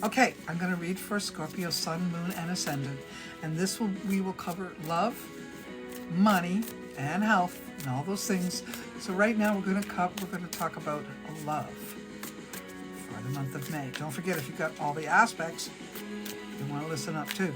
Okay, I'm going to read for Scorpio, Sun, Moon, and Ascendant. And we will cover love, money, and health, and all those things. So right now we're going to talk about love for the month of May. Don't forget, if you've got all the aspects, you want to listen up too.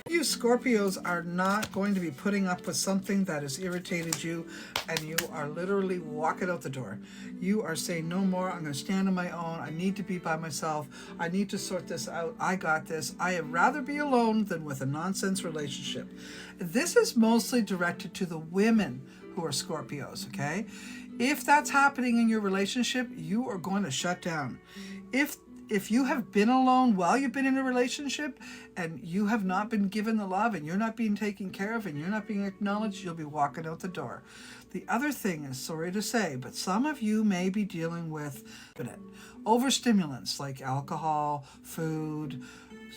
You Scorpios are not going to be putting up with something that has irritated you, and you are literally walking out the door. You are saying, no more, I'm going to stand on my own. I need to be by myself. I need to sort this out. I got this. I would rather be alone than with a nonsense relationship. This is mostly directed to the women who are Scorpios, okay? If that's happening in your relationship, you are going to shut down. If you have been alone while you've been in a relationship and you have not been given the love and you're not being taken care of and you're not being acknowledged, you'll be walking out the door. The other thing is, sorry to say, but some of you may be dealing with overstimulants like alcohol, food,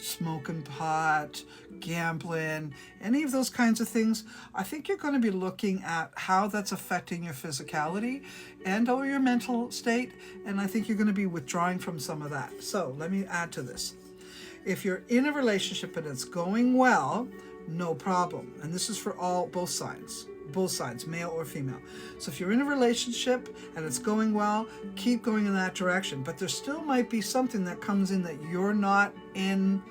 smoking pot, gambling, any of those kinds of things. I think you're going to be looking at how that's affecting your physicality and or your mental state, and I think you're going to be withdrawing from some of that. So let me add to this. If you're in a relationship and it's going well, no problem. And this is for both sides, male or female. So if you're in a relationship and it's going well, keep going in that direction. But there still might be something that comes in that you're not in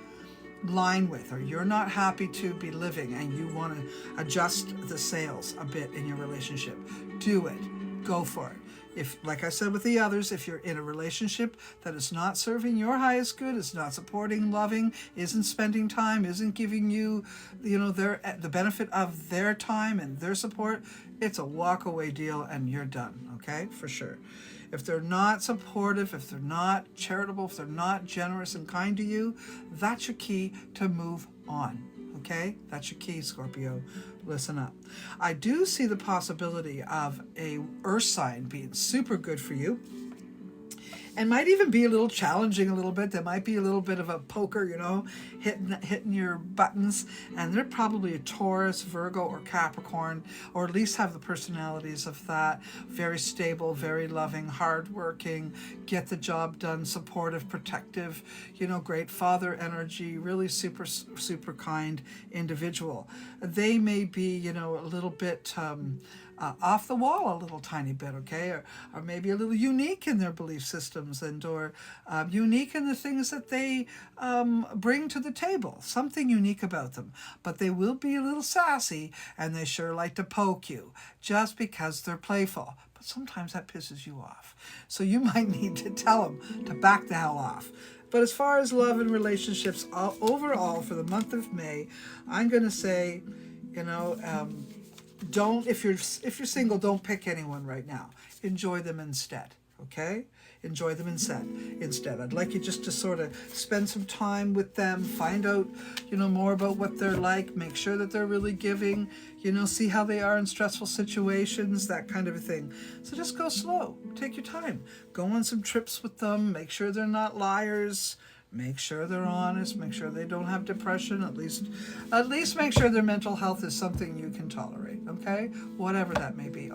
line with, or you're not happy to be living, and you want to adjust the sails a bit in your relationship. Do it. Go for it. If, like I said with the others, if you're in a relationship that is not serving your highest good, is not supporting, loving, isn't spending time, isn't giving you, the benefit of their time and their support, it's a walk away deal and you're done, okay? For sure. If they're not supportive, if they're not charitable, if they're not generous and kind to you, that's your key to move on. Okay, that's your key, Scorpio. Listen up. I do see the possibility of a earth sign being super good for you, and might even be a little challenging a little bit. There might be a little bit of a poker, hitting your buttons. And they're probably a Taurus, Virgo, or Capricorn, or at least have the personalities of that. Very stable, very loving, hardworking, get the job done, supportive, protective, great father energy, really super, super kind individual. They may be, a little bit off the wall a little tiny bit, okay? Or maybe a little unique in their belief systems or unique in the things that they bring to the table. Something unique about them. But they will be a little sassy, and they sure like to poke you just because they're playful. But sometimes that pisses you off. So you might need to tell them to back the hell off. But as far as love and relationships overall for the month of May, I'm going to say, if you're single, don't pick anyone right now. Enjoy them instead, okay? Enjoy them instead. I'd like you just to sort of spend some time with them, find out, more about what they're like, make sure that they're really giving, see how they are in stressful situations, that kind of a thing. So just go slow. Take your time. Go on some trips with them. Make sure they're not liars. Make sure they're honest. Make sure they don't have depression. At least make sure their mental health is something you can tolerate, okay? Whatever that may be.